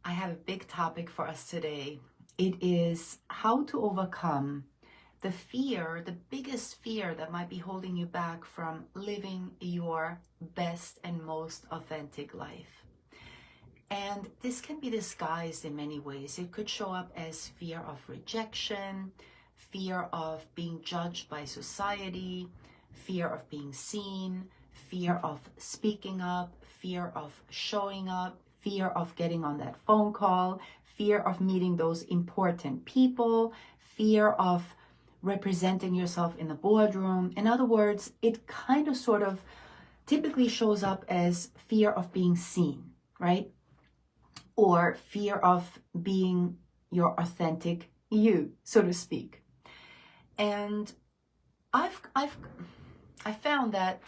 I have a big topic for us today. It is how to overcome the fear, the biggest fear that might be holding you back from living your best and most authentic life. And this can be disguised in many ways. It could show up as fear of rejection, fear of being judged by society, fear of being seen, fear of speaking up, fear of showing up, fear of getting on that phone call, fear of meeting those important people, fear of representing yourself in the boardroom. In other words, it kind of sort of typically shows up as fear of being seen, right? Or fear of being your authentic you, so to speak. And I found that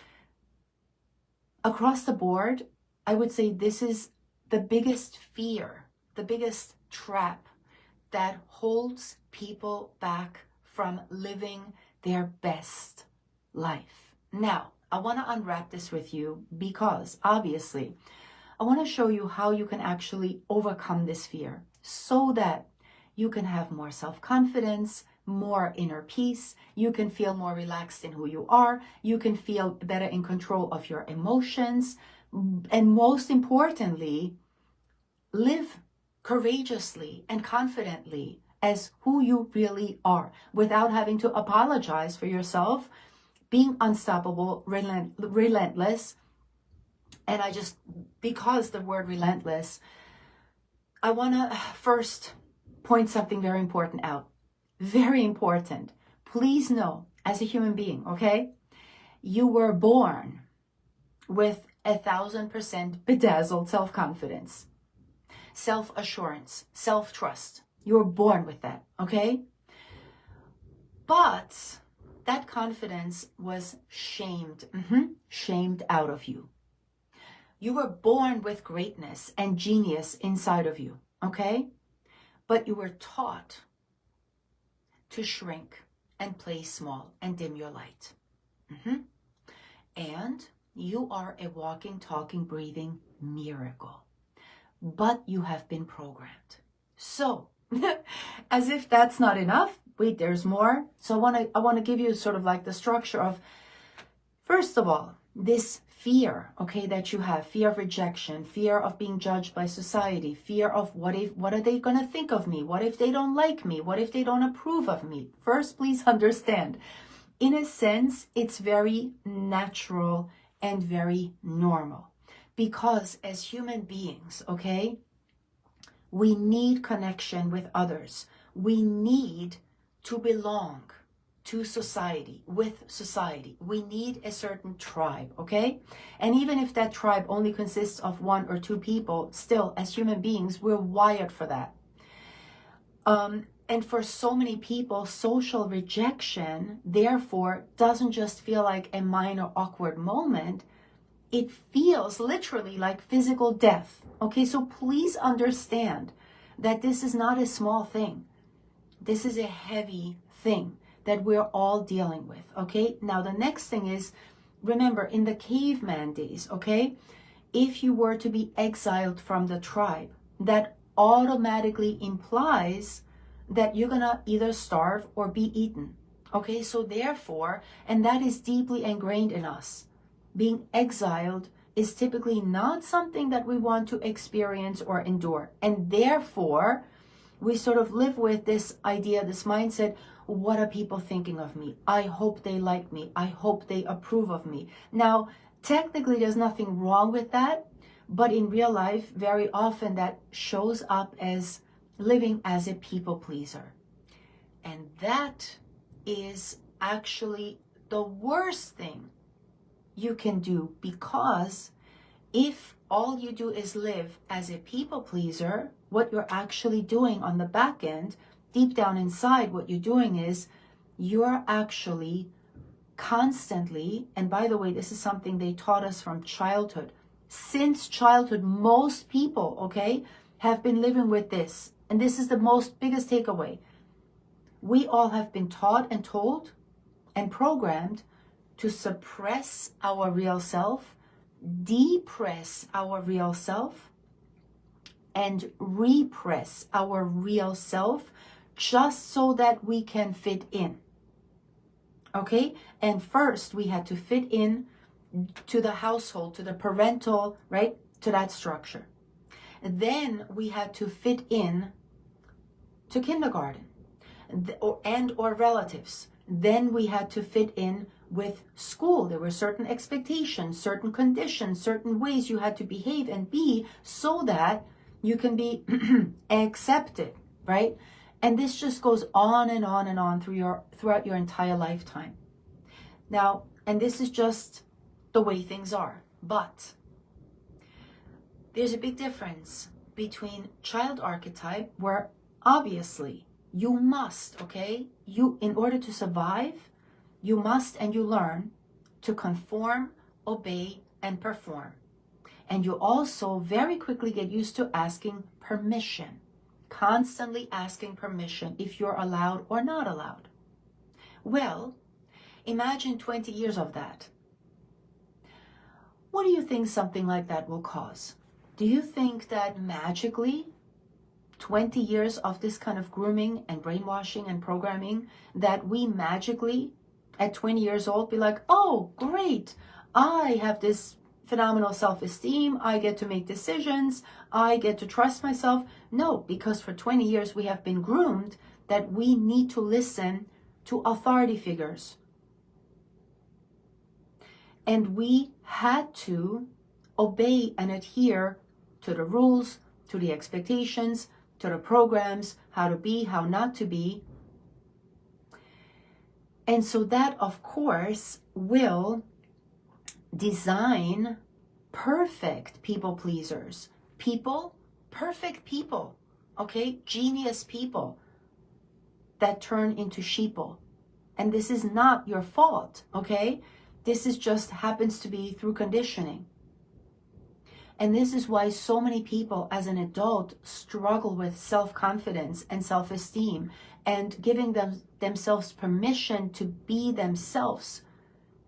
across the board, I would say this is the biggest fear, the biggest trap that holds people back from living their best life. Now, I want to unwrap this with you because obviously I want to show you how you can actually overcome this fear so that you can have more self-confidence, more inner peace, you can feel more relaxed in who you are, you can feel better in control of your emotions, and most importantly, live courageously and confidently as who you really are without having to apologize for yourself, being unstoppable, relentless. And because the word relentless, I want to first point something very important out. Very important. Please know, as a human being, okay, you were born with 1,000% bedazzled self-confidence, self-assurance, self-trust. You were born with that, okay? But that confidence was shamed out of you. You were born with greatness and genius inside of you, okay? But you were taught to shrink and play small and dim your light. And you are a walking, talking, breathing miracle. But you have been programmed. So, as if that's not enough, wait, there's more. So I want to give you sort of like the structure of, first of all, this fear, okay, that you have, fear of rejection, fear of being judged by society, fear of what are they going to think of me? What if they don't like me? What if they don't approve of me? First, please understand, in a sense, it's very natural and very normal because as human beings, okay, we need connection with others. We need to belong to society, with society. We need a certain tribe, okay? And even if that tribe only consists of 1 or 2 people, still, as human beings, we're wired for that. And for so many people, social rejection, therefore, doesn't just feel like a minor awkward moment. It feels literally like physical death, okay? So please understand that this is not a small thing. This is a heavy thing that we're all dealing with, okay? Now, the next thing is, remember, in the caveman days, okay, if you were to be exiled from the tribe, that automatically implies that you're gonna either starve or be eaten, okay? So therefore, and that is deeply ingrained in us, being exiled is typically not something that we want to experience or endure. And therefore, we sort of live with this idea, this mindset, what are people thinking of me? I hope they like me. I hope they approve of me. Now, technically, there's nothing wrong with that, but in real life, very often that shows up as living as a people pleaser. And that is actually the worst thing you can do, because if all you do is live as a people pleaser, what you're actually doing on the back end, deep down inside, what you're doing is you're actually constantly, and by the way, this is something they taught us from childhood. Since childhood, most people, okay, have been living with this. And this is the biggest takeaway. We all have been taught and told and programmed to suppress our real self, depress our real self, and repress our real self just so that we can fit in. Okay? And first we had to fit in to the household, to the parental, right? To that structure. Then we had to fit in to kindergarten or relatives. Then we had to fit in with school. There were certain expectations, certain conditions, certain ways you had to behave and be so that you can be accepted, right? And this just goes on and on and on throughout your entire lifetime. Now, and this is just the way things are. But there's a big difference between child archetype, where obviously you must, okay, in order to survive, you must and you learn to conform, obey, and perform. And you also very quickly get used to asking permission, constantly asking permission if you're allowed or not allowed. Well, imagine 20 years of that. What do you think something like that will cause? Do you think that magically 20 years of this kind of grooming and brainwashing and programming, that we magically at 20 years old be like, oh, great, I have this phenomenal self-esteem, I get to make decisions, I get to trust myself? No, because for 20 years we have been groomed that we need to listen to authority figures. And we had to obey and adhere to the rules, to the expectations, to the programs, how to be, how not to be. And so that, of course, will design perfect people pleasers. Perfect people, okay? Genius people that turn into sheeple. And this is not your fault, okay? This is just happens to be through conditioning. And this is why so many people as an adult struggle with self-confidence and self-esteem and giving themselves permission to be themselves,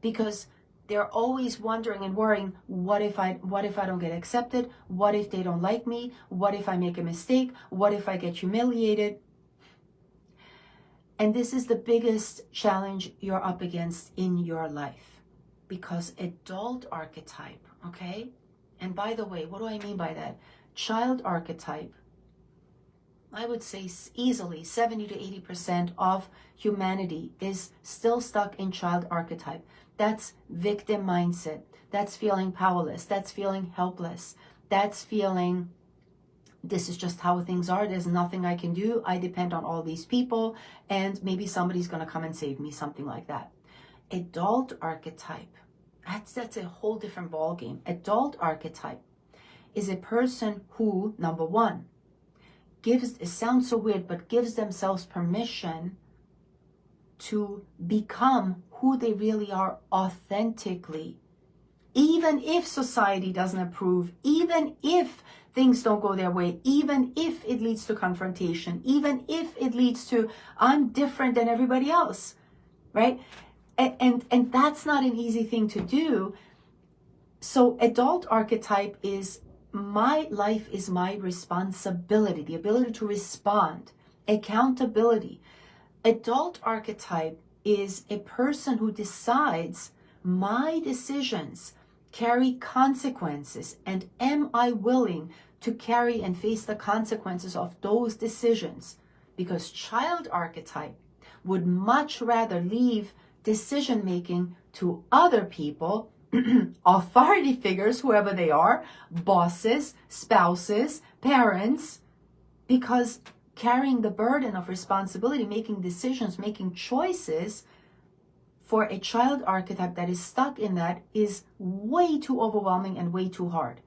because they're always wondering and worrying, what if I don't get accepted? What if they don't like me? What if I make a mistake? What if I get humiliated? And this is the biggest challenge you're up against in your life, because adult archetype, okay? And by the way, what do I mean by that? Child archetype, I would say easily 70 to 80% of humanity is still stuck in child archetype. That's victim mindset. That's feeling powerless. That's feeling helpless. That's feeling, this is just how things are. There's nothing I can do. I depend on all these people, and maybe somebody's going to come and save me, something like that. Adult archetype, that's a whole different ballgame. Adult archetype is a person who, number one, it sounds so weird, but gives themselves permission to become who they really are authentically. Even if society doesn't approve, even if things don't go their way, even if it leads to confrontation, even if it leads to, I'm different than everybody else, right? And that's not an easy thing to do. So adult archetype is, my life is my responsibility, the ability to respond, accountability. Adult archetype is a person who decides, my decisions carry consequences, and am I willing to carry and face the consequences of those decisions? Because child archetype would much rather leave decision making to other people, authority figures, whoever they are, bosses, spouses, parents, because carrying the burden of responsibility, making decisions, making choices for a child archetype that is stuck in that is way too overwhelming and way too hard.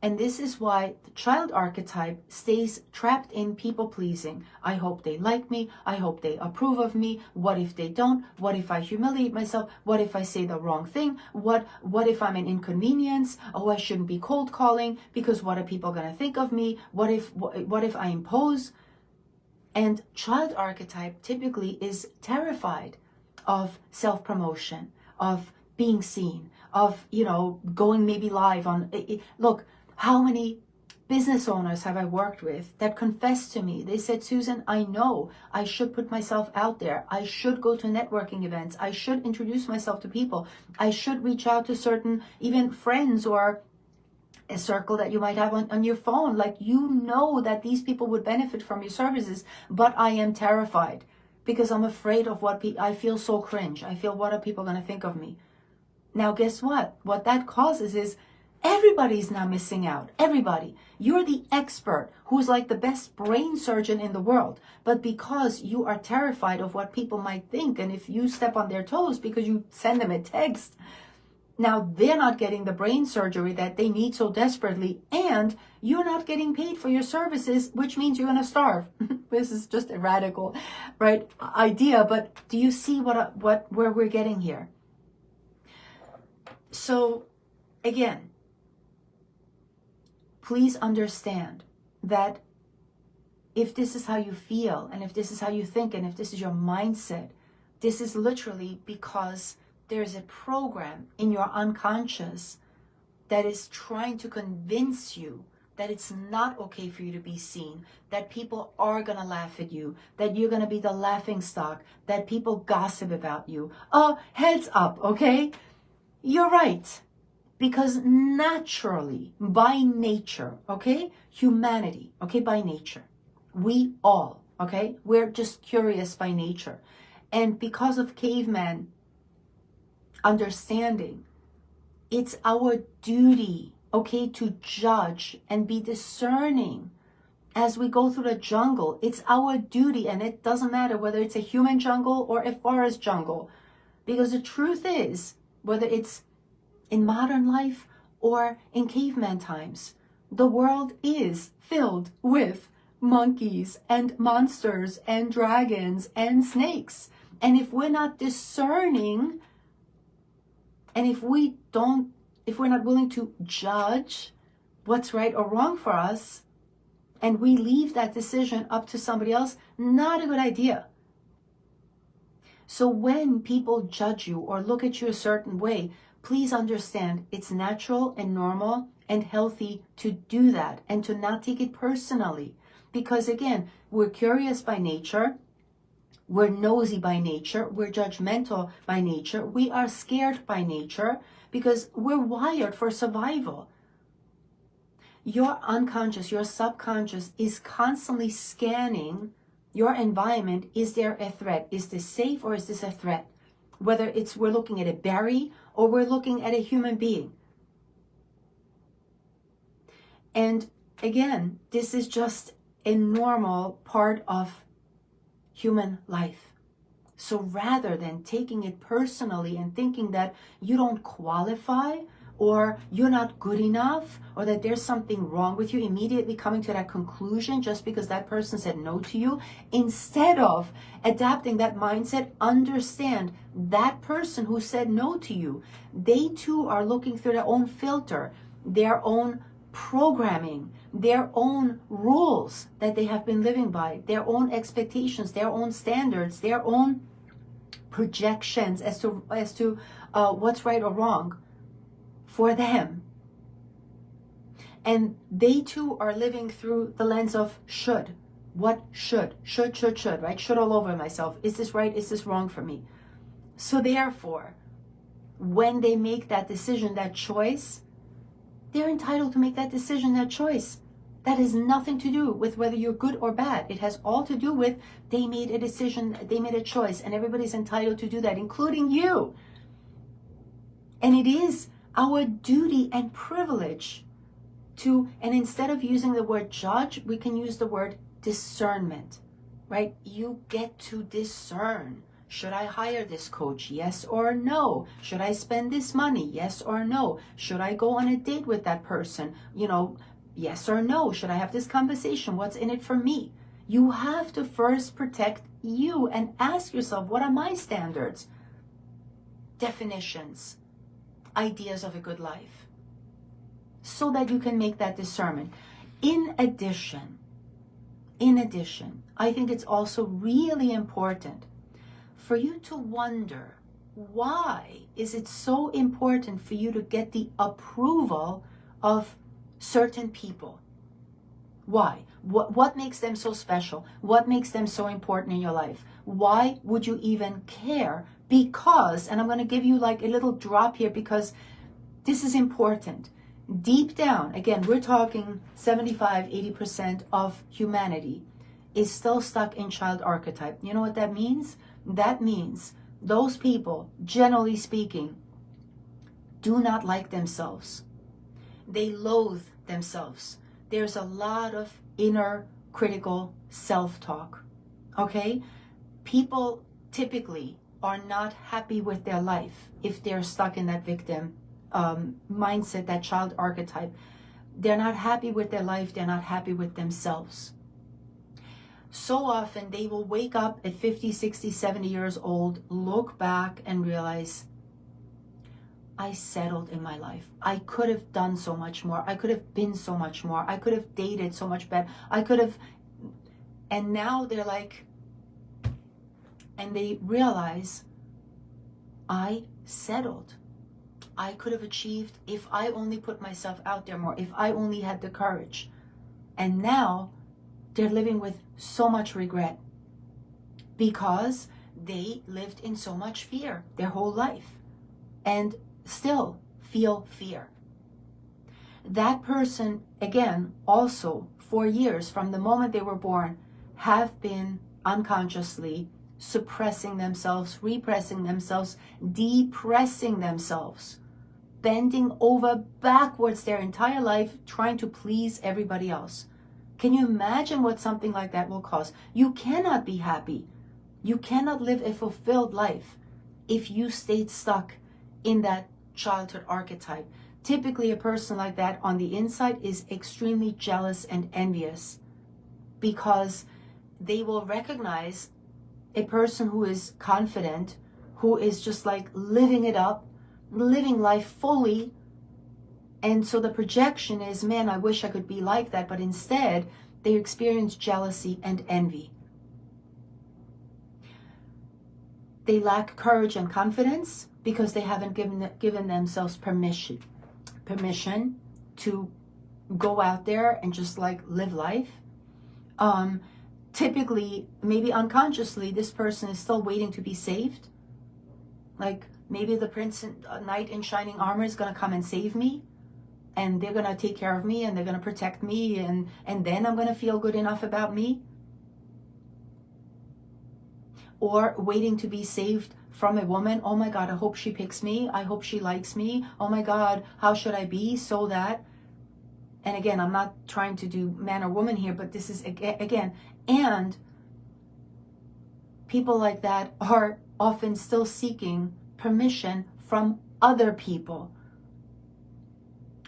And this is why the child archetype stays trapped in people pleasing. I hope they like me. I hope they approve of me. What if they don't? What if I humiliate myself? What if I say the wrong thing? What if I'm an inconvenience? Oh, I shouldn't be cold calling, because what are people going to think of me? What if I impose? And child archetype typically is terrified of self-promotion, of being seen, of, going maybe live on, look, how many business owners have I worked with that confessed to me? They said, Susan, I know I should put myself out there. I should go to networking events. I should introduce myself to people. I should reach out to certain even friends or a circle that you might have on your phone. Like, that these people would benefit from your services, but I am terrified because I'm afraid of I feel so cringe. I feel, what are people going to think of me? Now, guess what? What that causes is everybody's now missing out. Everybody. You're the expert who's like the best brain surgeon in the world. But because you are terrified of what people might think, and if you step on their toes because you send them a text, now they're not getting the brain surgery that they need so desperately, and you're not getting paid for your services, which means you're going to starve. This is just a radical, right, idea. But do you see where we're getting here? So again, please understand that if this is how you feel, and if this is how you think, and if this is your mindset, this is literally because there's a program in your unconscious that is trying to convince you that it's not okay for you to be seen, that people are going to laugh at you, that you're going to be the laughing stock, that people gossip about you. Oh, heads up, okay? You're right. Because naturally, by nature, okay, humanity, okay, by nature, we all, okay, we're just curious by nature. And because of caveman understanding, it's our duty, okay, to judge and be discerning as we go through the jungle. It's our duty, and it doesn't matter whether it's a human jungle or a forest jungle, because the truth is, whether it's in modern life or in caveman times, the world is filled with monkeys and monsters and dragons and snakes. And if we're not discerning, and if we're not willing to judge what's right or wrong for us, and we leave that decision up to somebody else, not a good idea. So when people judge you or look at you a certain way, please understand it's natural and normal and healthy to do that and to not take it personally. Because again, we're curious by nature, we're nosy by nature, we're judgmental by nature, we are scared by nature because we're wired for survival. Your unconscious, your subconscious is constantly scanning your environment. Is there a threat? Is this safe or is this a threat? Whether we're looking at a berry or we're looking at a human being. And again, this is just a normal part of human life. So rather than taking it personally and thinking that you don't qualify or you're not good enough or that there's something wrong with you, immediately coming to that conclusion just because that person said no to you, instead of adapting that mindset, understand that person who said no to you, they too are looking through their own filter, their own programming, their own rules that they have been living by, their own expectations, their own standards, their own projections as to what's right or wrong for them. And they too are living through the lens of should. What should, right? Should all over myself. Is this right? Is this wrong for me? So therefore, when they make that decision, that choice, they're entitled to make that decision, that choice. That has nothing to do with whether you're good or bad. It has all to do with they made a decision, they made a choice, and everybody's entitled to do that, including you. And it is our duty and privilege to, and instead of using the word judge, we can use the word discernment, right? You get to discern. Should I hire this coach? Yes or no? Should I spend this money? Yes or no? Should I go on a date with that person? Yes or no? Should I have this conversation? What's in it for me? You have to first protect you and ask yourself, what are my standards, definitions, ideas of a good life, so that you can make that discernment. In addition, I think it's also really important for you to wonder why is it so important for you to get the approval of certain people? Why? What makes them so special? What makes them so important in your life? Why would you even care? Because, and I'm going to give you like a little drop here because this is important. Deep down, again, we're talking 75-80% of humanity is still stuck in child archetype. You know what that means? That means those people, generally speaking, do not like themselves. They loathe themselves. There's a lot of inner critical self-talk, okay? People typically are not happy with their life if they're stuck in that victim mindset, that child archetype. They're not happy with their life. They're not happy with themselves. So often they will wake up at 50, 60, 70 years old, look back and realize, I settled in my life. I could have done so much more. I could have been so much more. I could have dated so much better. I could have, and now they're like, and they realize, I settled. I could have achieved if I only put myself out there more, if I only had the courage. And now they're living with so much regret because they lived in so much fear their whole life and still feel fear. That person, again, also for years from the moment they were born, have been unconsciously suppressing themselves, repressing themselves, depressing themselves, bending over backwards their entire life, trying to please everybody else. Can you imagine what something like that will cause? You cannot be happy. You cannot live a fulfilled life if you stayed stuck in that childhood archetype. Typically, a person like that on the inside is extremely jealous and envious because they will recognize a person who is confident, who is just like living it up, living life fully. And so the projection is, man, I wish I could be like that. But instead, they experience jealousy and envy. They lack courage and confidence because they haven't given themselves permission to go out there and just like live life. Typically, maybe unconsciously, this person is still waiting to be saved. Like maybe the knight in shining armor is going to come and save me. And they're going to take care of me and they're going to protect me. And then I'm going to feel good enough about me. Or waiting to be saved from a woman. Oh my God, I hope she picks me. I hope she likes me. Oh my God, how should I be so that? And again, I'm not trying to do man or woman here, but this is again. And people like that are often still seeking permission from other people.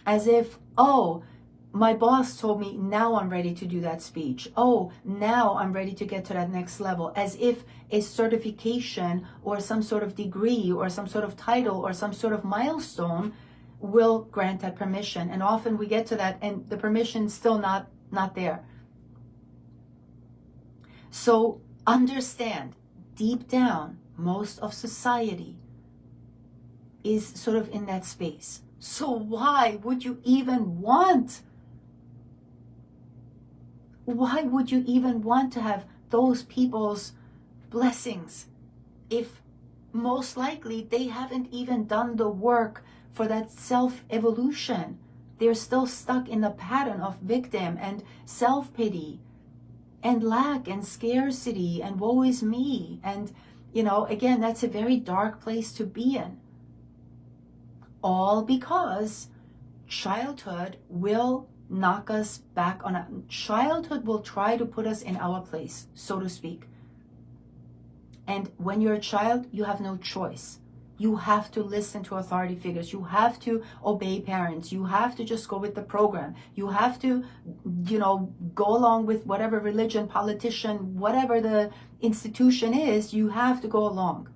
As if, oh, my boss told me now I'm ready to do that speech. Oh, now I'm ready to get to that next level. As if a certification or some sort of degree or some sort of title or some sort of milestone will grant that permission. And often we get to that and the permission's still not there. So understand, deep down, most of society is sort of in that space. So why would you even want? Why would you even want to have those people's blessings if most likely they haven't even done the work for that self-evolution? They're still stuck in the pattern of victim and self-pity and lack and scarcity and woe is me. And, again, that's a very dark place to be in. All because childhood will knock us back on childhood will try to put us in our place, so to speak. And when you're a child, you have no choice. You have to listen to authority figures. You have to obey parents. You have to just go with the program. You have to, go along with whatever religion, politician, whatever the institution is, you have to go along.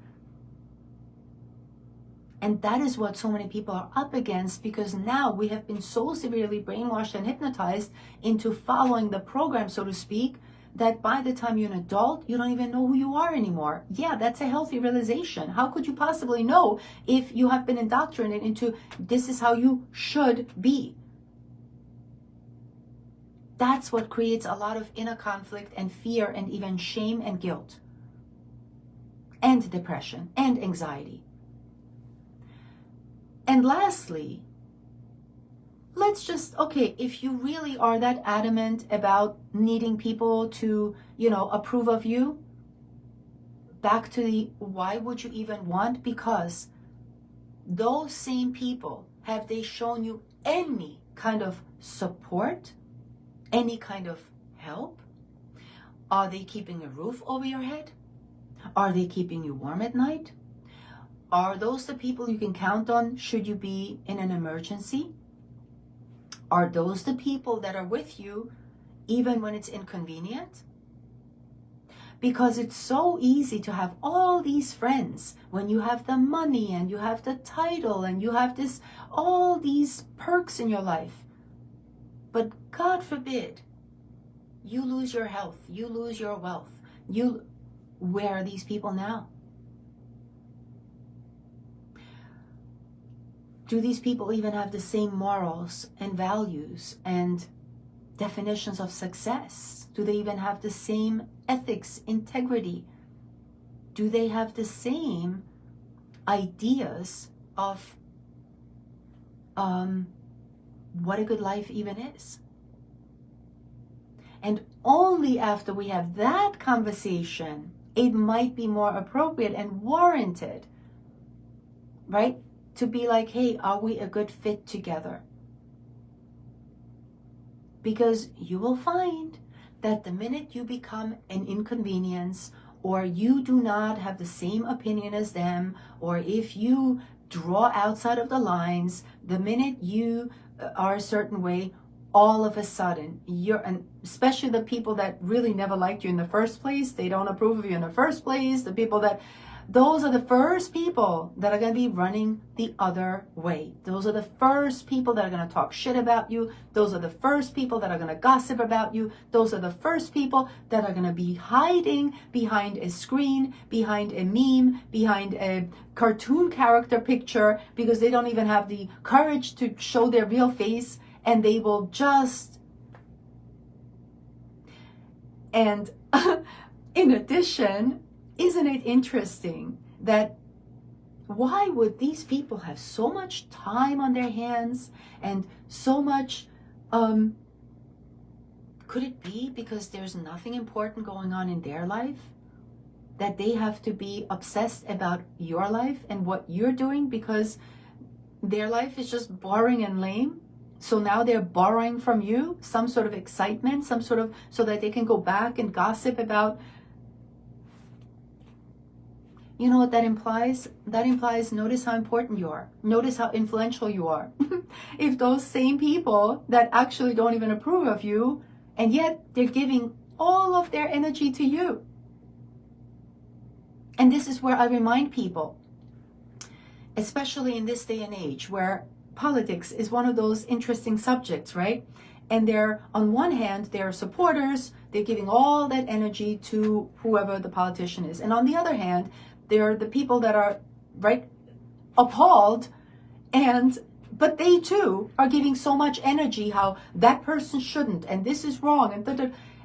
And that is what so many people are up against because now we have been so severely brainwashed and hypnotized into following the program, so to speak, that by the time you're an adult, you don't even know who you are anymore. Yeah, that's a healthy realization. How could you possibly know if you have been indoctrinated into this is how you should be? That's what creates a lot of inner conflict and fear and even shame and guilt and depression and anxiety. And lastly, let's just, okay, if you really are that adamant about needing people to, approve of you, back to the why would you even want? Because those same people, have they shown you any kind of support, any kind of help? Are they keeping a roof over your head? Are they keeping you warm at night? Are those the people you can count on should you be in an emergency? Are those the people that are with you even when it's inconvenient? Because it's so easy to have all these friends when you have the money and you have the title and you have all these perks in your life. But God forbid, you lose your health, you lose your wealth. Where are these people now? Do these people even have the same morals and values and definitions of success? Do they even have the same ethics, integrity? Do they have the same ideas of what a good life even is? And only after we have that conversation, it might be more appropriate and warranted, right? To be like, hey, are we a good fit together? Because you will find that the minute you become an inconvenience, or you do not have the same opinion as them, or if you draw outside of the lines, the minute you are a certain way, all of a sudden, and especially the people that really never liked you in the first place, they don't approve of you in the first place, those are the first people that are going to be running the other way. Those are the first people that are going to talk shit about you. Those are the first people that are going to gossip about you. Those are the first people that are going to be hiding behind a screen, behind a meme, behind a cartoon character picture, because they don't even have the courage to show their real face, and they will just... And in addition, isn't it interesting that why would these people have so much time on their hands and so much, could it be because there's nothing important going on in their life that they have to be obsessed about your life and what you're doing because their life is just boring and lame? So now they're borrowing from you some sort of excitement, so that they can go back and gossip about. You know what that implies? That implies, notice how important you are. Notice how influential you are. If those same people that actually don't even approve of you, and yet they're giving all of their energy to you. And this is where I remind people, especially in this day and age where politics is one of those interesting subjects, right? And on one hand, they're supporters, they're giving all that energy to whoever the politician is. And on the other hand, they're the people that are, right, appalled, but they too are giving so much energy how that person shouldn't, and this is wrong,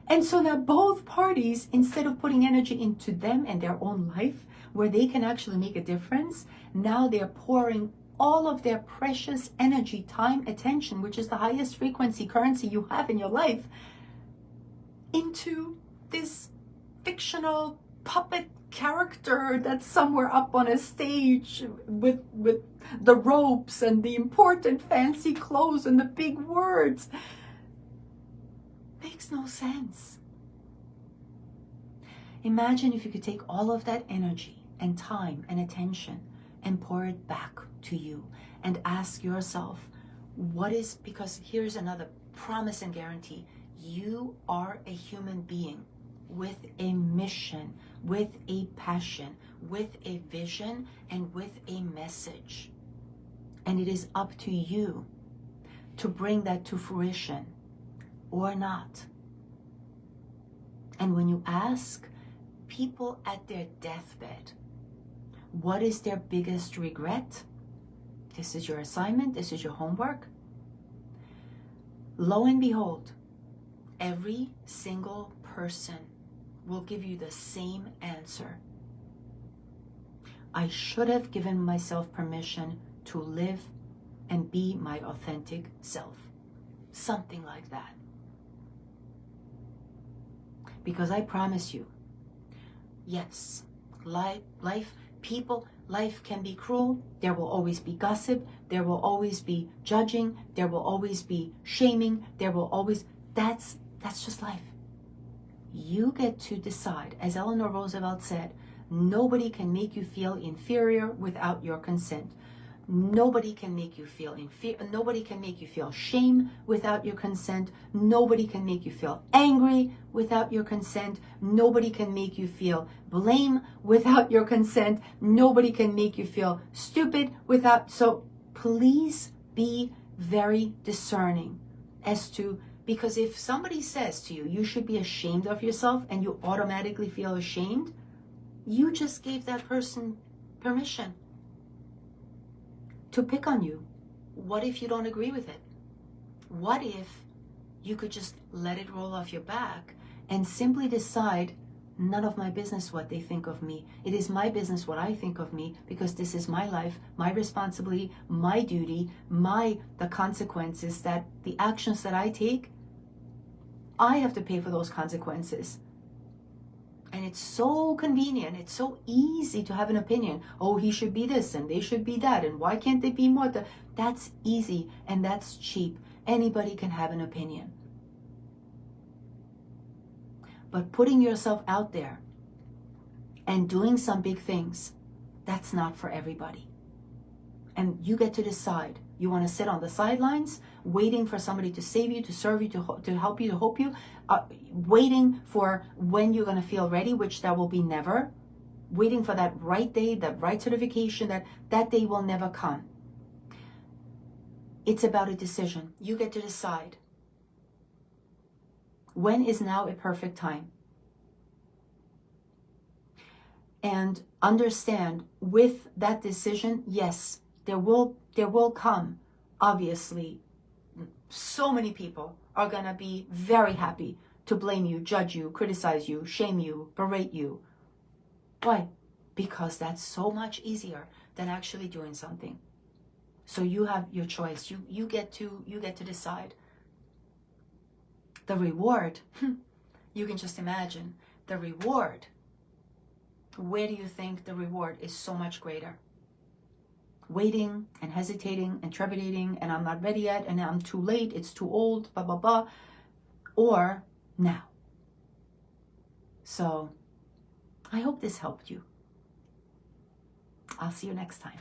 and so now both parties, instead of putting energy into them and their own life, where they can actually make a difference, now they're pouring all of their precious energy, time, attention, which is the highest frequency currency you have in your life, into this fictional puppet character that's somewhere up on a stage with the ropes and the important fancy clothes and the big words. Makes no sense. Imagine if you could take all of that energy and time and attention and pour it back to you and ask yourself, because here's another promise and guarantee. You are a human being with a mission, with a passion, with a vision, and with a message. And it is up to you to bring that to fruition or not. And when you ask people at their deathbed, what is their biggest regret? This is your assignment, this is your homework. Lo and behold, every single person will give you the same answer. I should have given myself permission to live and be my authentic self. Something like that. Because I promise you, yes, life can be cruel. There will always be gossip. There will always be judging. There will always be shaming. That's just life. You get to decide. As Eleanor Roosevelt said, nobody can make you feel inferior without your consent. Nobody can make you feel nobody can make you feel shame without your consent. Nobody can make you feel angry without your consent. Nobody can make you feel blame without your consent. Nobody can make you feel stupid without. So please be very discerning as to, because if somebody says to you, you should be ashamed of yourself, and you automatically feel ashamed, you just gave that person permission to pick on you. What if you don't agree with it? What if you could just let it roll off your back and simply decide, none of my business what they think of me. It is my business what I think of me, because this is my life, my responsibility, my duty, the consequences, that the actions that I take, I have to pay for those consequences. And it's so convenient. It's so easy to have an opinion. Oh, he should be this and they should be that. And why can't they be more? That's easy and that's cheap. Anybody can have an opinion. But putting yourself out there and doing some big things, that's not for everybody. And you get to decide. You want to sit on the sidelines, waiting for somebody to save you, to serve you, to help you, to hope you, waiting for when you're going to feel ready, which there will be never, waiting for that right day, that right certification, that day will never come. It's about a decision. You get to decide. When is now a perfect time? And understand, with that decision, yes, there will come, obviously, so many people are going to be very happy to blame you, judge you, criticize you, shame you, berate you. Why? Because that's so much easier than actually doing something. So you have your choice. You get to decide. The reward, you can just imagine the reward. Where do you think the reward is so much greater? Waiting and hesitating and trepidating, and I'm not ready yet, and I'm too late, it's too old, blah, blah, blah, or now. So I hope this helped you. I'll see you next time.